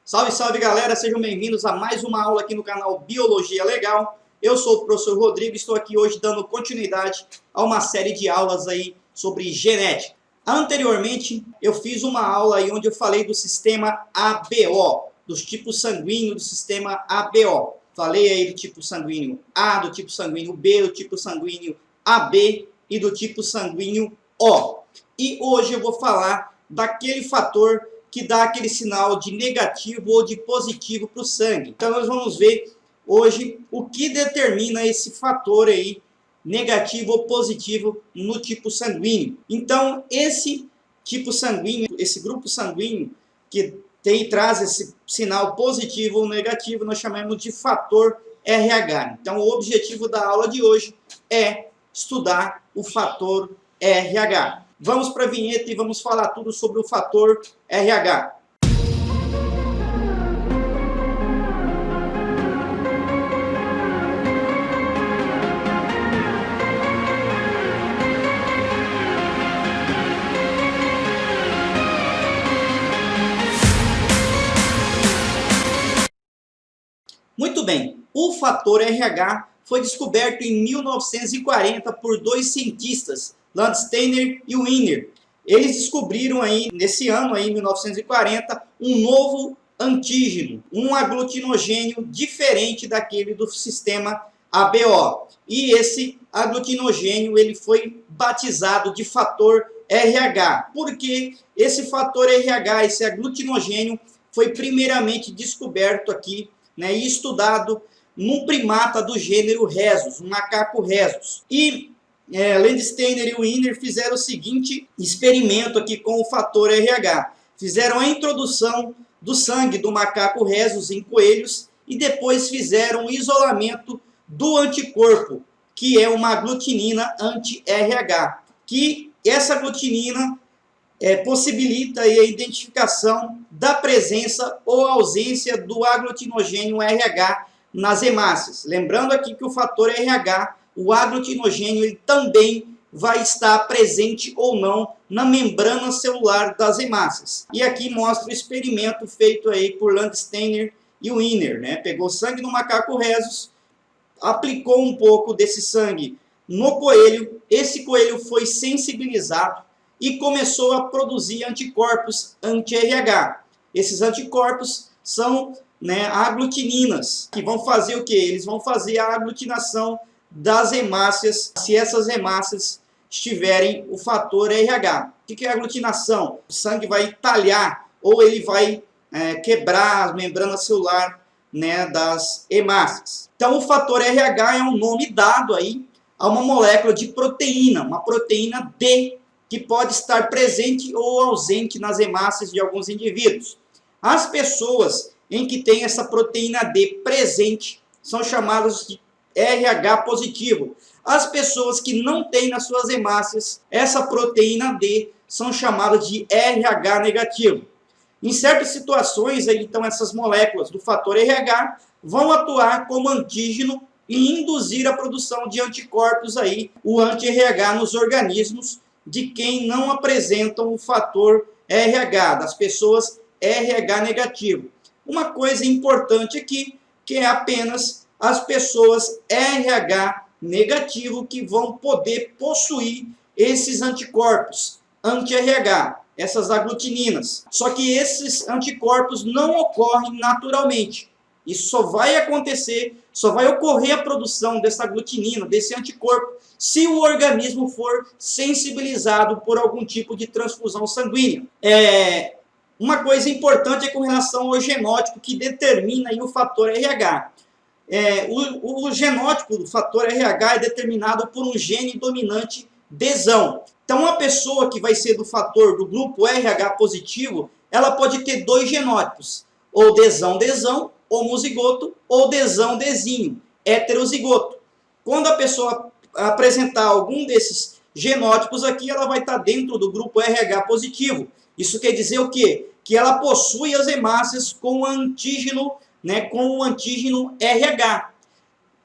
Salve, salve galera, sejam bem-vindos a mais uma aula aqui no canal Biologia Legal. Eu sou o professor Rodrigo e estou aqui hoje dando continuidade a uma série de aulas aí sobre genética. Anteriormente eu fiz uma aula aí onde eu falei do sistema ABO, dos tipos sanguíneos do sistema ABO. Falei aí do tipo sanguíneo A, do tipo sanguíneo B, do tipo sanguíneo AB e do tipo sanguíneo O. E hoje eu vou falar daquele fator que dá aquele sinal de negativo ou de positivo para o sangue. Então nós vamos ver hoje o que determina esse fator aí, negativo ou positivo no tipo sanguíneo. Então esse tipo sanguíneo, esse grupo sanguíneo que traz esse sinal positivo ou negativo, nós chamamos de fator RH. Então o objetivo da aula de hoje é estudar o fator RH. Vamos para a vinheta e vamos falar tudo sobre o fator RH. Muito bem, o fator RH foi descoberto em 1940 por dois cientistas, Landsteiner e Wiener. Eles descobriram aí, nesse ano, aí, 1940, um novo antígeno, um aglutinogênio diferente daquele do sistema ABO. E esse aglutinogênio ele foi batizado de fator RH, porque esse fator RH, esse aglutinogênio, foi primeiramente descoberto aqui, né, e estudado num primata do gênero Rhesus, um macaco Rhesus. E Landsteiner e Wiener fizeram o seguinte experimento aqui com o fator RH. Fizeram a introdução do sangue do macaco Rhesus em coelhos e depois fizeram o isolamento do anticorpo, que é uma aglutinina anti-RH, que essa aglutinina possibilita aí a identificação da presença ou ausência do aglutinogênio RH nas hemácias. Lembrando aqui que o fator RH, o aglutinogênio, ele também vai estar presente ou não na membrana celular das hemácias. E aqui mostra o experimento feito aí por Landsteiner e Wiener, né? Pegou sangue do macaco Rhesus, aplicou um pouco desse sangue no coelho, esse coelho foi sensibilizado e começou a produzir anticorpos anti-RH. Esses anticorpos são, né, aglutininas, que vão fazer o quê? Eles vão fazer a aglutinação das hemácias, se essas hemácias estiverem o fator RH. O que é a aglutinação? O sangue vai talhar ou ele vai quebrar a membrana celular, né, das hemácias. Então o fator RH é um nome dado aí a uma molécula de proteína, uma proteína D, que pode estar presente ou ausente nas hemácias de alguns indivíduos. As pessoas em que tem essa proteína D presente são chamadas de RH positivo. As pessoas que não têm nas suas hemácias essa proteína D são chamadas de RH negativo. Em certas situações, aí, então, essas moléculas do fator RH vão atuar como antígeno e induzir a produção de anticorpos, aí, o anti-RH nos organismos de quem não apresentam o fator RH, das pessoas RH negativo. Uma coisa importante aqui, que é apenas as pessoas RH negativo que vão poder possuir esses anticorpos anti-RH, essas aglutininas. Só que esses anticorpos não ocorrem naturalmente. Isso só vai acontecer, só vai ocorrer a produção dessa aglutinina, desse anticorpo, se o organismo for sensibilizado por algum tipo de transfusão sanguínea. Uma coisa importante é com relação ao genótipo que determina aí o fator RH. O genótipo do fator RH é determinado por um gene dominante Dzão. Então, uma pessoa que vai ser do fator do grupo RH positivo, ela pode ter dois genótipos, ou Dzão, homozigoto, ou Dzão-Dzinho, heterozigoto. Quando a pessoa apresentar algum desses genótipos aqui, ela vai estar dentro do grupo RH positivo. Isso quer dizer o quê? Que ela possui as hemácias com o antígeno, né, com o antígeno RH.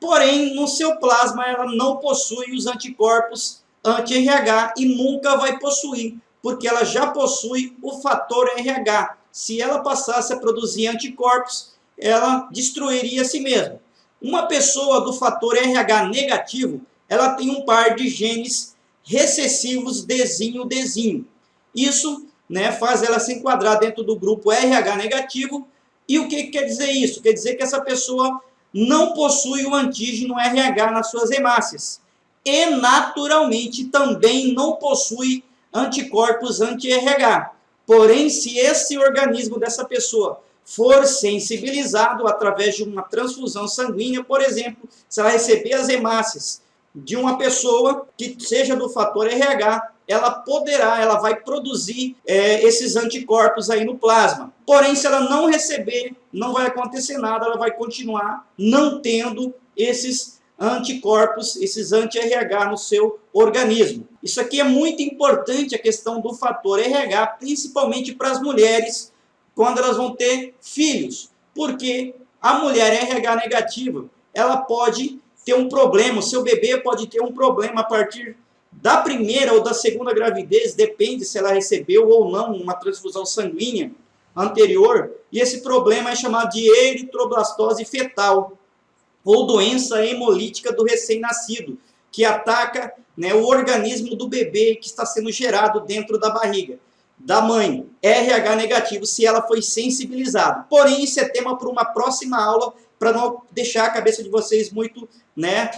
Porém, no seu plasma, ela não possui os anticorpos anti-RH e nunca vai possuir, porque ela já possui o fator RH. se ela passasse a produzir anticorpos, ela destruiria a si mesma. Uma pessoa do fator RH negativo, ela tem um par de genes recessivos Dzinho. Isso, né, faz ela se enquadrar dentro do grupo RH negativo. E o que quer dizer isso? Quer dizer que essa pessoa não possui o antígeno RH nas suas hemácias. E, naturalmente, também não possui anticorpos anti-RH. Porém, se esse organismo dessa pessoa for sensibilizado através de uma transfusão sanguínea, por exemplo, se ela receber as hemácias de uma pessoa que seja do fator RH, ela vai produzir esses anticorpos aí no plasma. Porém, se ela não receber, não vai acontecer nada, ela vai continuar não tendo esses anticorpos, esses anti-RH no seu organismo. Isso aqui é muito importante, a questão do fator RH, principalmente para as mulheres, quando elas vão ter filhos. Porque a mulher RH negativa, ela pode ter um problema, o seu bebê pode ter um problema a partir da primeira ou da segunda gravidez, depende se ela recebeu ou não uma transfusão sanguínea anterior, e esse problema é chamado de eritroblastose fetal, ou doença hemolítica do recém-nascido, que ataca, né, o organismo do bebê que está sendo gerado dentro da barriga da mãe, RH negativo, se ela foi sensibilizada. Porém, isso é tema para uma próxima aula, para não deixar a cabeça de vocês muito, né,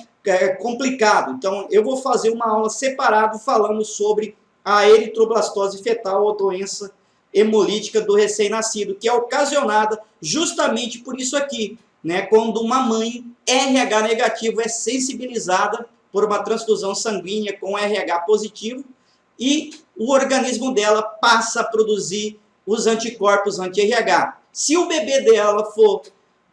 complicado. Então, eu vou fazer uma aula separada falando sobre a eritroblastose fetal, ou doença hemolítica do recém-nascido, que é ocasionada justamente por isso aqui, né, quando uma mãe RH negativo é sensibilizada por uma transfusão sanguínea com RH positivo e o organismo dela passa a produzir os anticorpos anti-RH. Se o bebê dela for,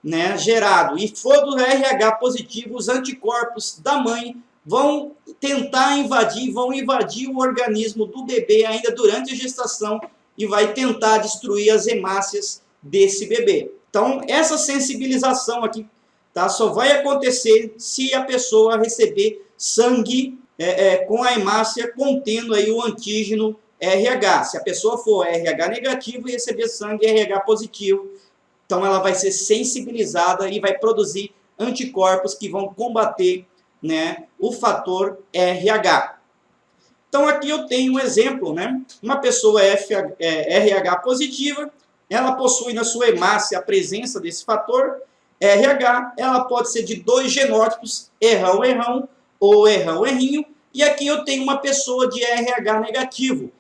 né, gerado e for do RH positivo, os anticorpos da mãe vão tentar invadir, o organismo do bebê ainda durante a gestação e vai tentar destruir as hemácias desse bebê. Então, essa sensibilização aqui, tá, só vai acontecer se a pessoa receber sangue com a hemácia contendo aí o antígeno RH. Se a pessoa for RH negativo e receber sangue RH positivo, então ela vai ser sensibilizada e vai produzir anticorpos que vão combater, né, o fator RH. Então aqui eu tenho um exemplo, né? Uma pessoa RH positiva, ela possui na sua hemácia a presença desse fator RH, ela pode ser de dois genótipos, errão ou errinho, e aqui eu tenho uma pessoa de RH negativo.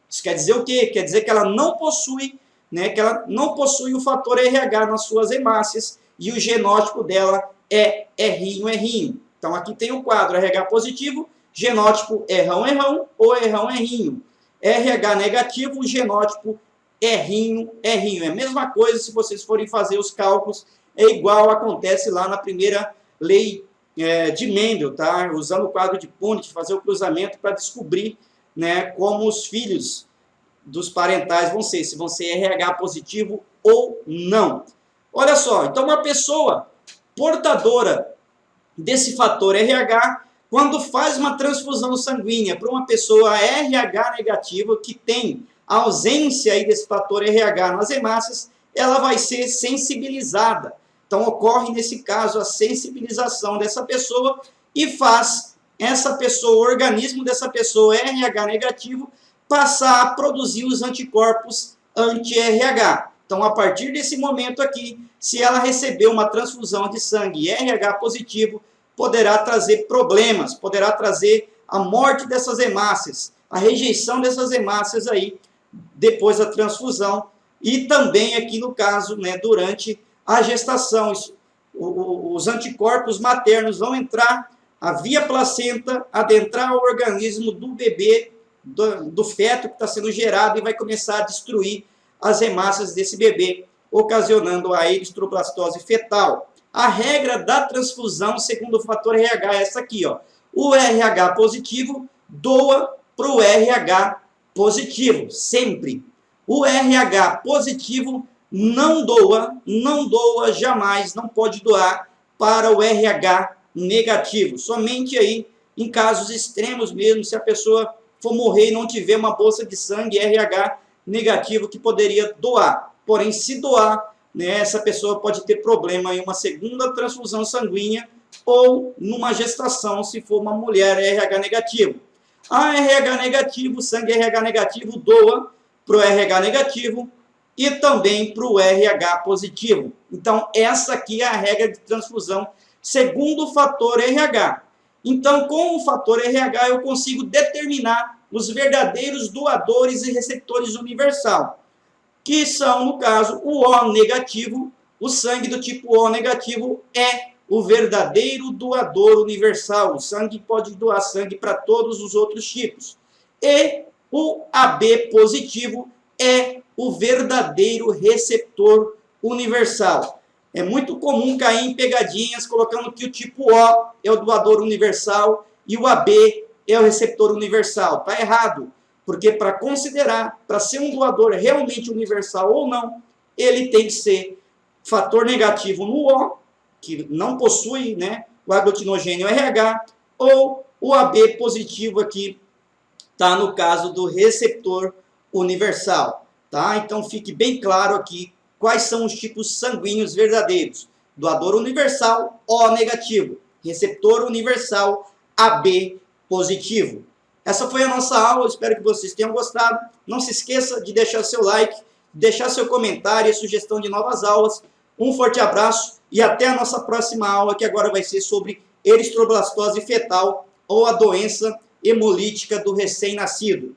Isso quer dizer o quê? Quer dizer que ela não possui, né, que ela não possui o fator RH nas suas hemácias e o genótipo dela é errinho. Então aqui tem o quadro RH positivo, genótipo errão ou errinho. RH negativo, genótipo errinho. É a mesma coisa se vocês forem fazer os cálculos, é igual acontece lá na primeira lei de Mendel, tá? Usando o quadro de Punnett, fazer o cruzamento para descobrir, né, como os filhos dos parentais vão ser, se vão ser RH positivo ou não. Olha só, então uma pessoa portadora desse fator RH, quando faz uma transfusão sanguínea para uma pessoa RH negativa, que tem a ausência aí desse fator RH nas hemácias, ela vai ser sensibilizada. Então ocorre nesse caso a sensibilização dessa pessoa e faz essa pessoa, o organismo dessa pessoa RH negativo, passar a produzir os anticorpos anti-RH. Então, a partir desse momento aqui, se ela receber uma transfusão de sangue RH positivo, poderá trazer problemas, poderá trazer a morte dessas hemácias, a rejeição dessas hemácias aí, depois da transfusão, e também aqui no caso, né, durante a gestação. Os anticorpos maternos vão entrar via placenta, adentrar o organismo do bebê, do feto que está sendo gerado, e vai começar a destruir as hemácias desse bebê, ocasionando a eritroblastose fetal. A regra da transfusão, segundo o fator RH, é essa aqui, ó. O RH positivo doa para o RH positivo, sempre. O RH positivo não doa jamais, não pode doar para o RH negativo. Somente aí em casos extremos mesmo, se a pessoa for morrer e não tiver uma bolsa de sangue RH negativo, que poderia doar. porém se doar, né, essa pessoa pode ter problema em uma segunda transfusão sanguínea ou numa gestação, se for uma mulher RH negativo. A RH negativo, sangue RH negativo, doa para o RH negativo e também para o RH positivo. Então, essa aqui é a regra de transfusão segundo o fator RH. Então, com o fator RH, eu consigo determinar os verdadeiros doadores e receptores universal, que são, no caso, o O negativo. O sangue do tipo O negativo é o verdadeiro doador universal. O sangue pode doar sangue para todos os outros tipos. E o AB positivo é o verdadeiro receptor universal. É muito comum cair em pegadinhas colocando que o tipo O é o doador universal e o AB é o receptor universal. Está errado, porque para considerar, para ser um doador realmente universal ou não, ele tem que ser fator negativo no O, que não possui, né, o aglutinogênio RH, ou o AB positivo aqui, tá no caso do receptor universal. Tá? Então fique bem claro aqui quais são os tipos sanguíneos verdadeiros. Doador universal, O negativo. Receptor universal, AB positivo. Essa foi a nossa aula, espero que vocês tenham gostado. Não se esqueça de deixar seu like, deixar seu comentário e sugestão de novas aulas. Um forte abraço e até a nossa próxima aula, que agora vai ser sobre eritroblastose fetal ou a doença hemolítica do recém-nascido.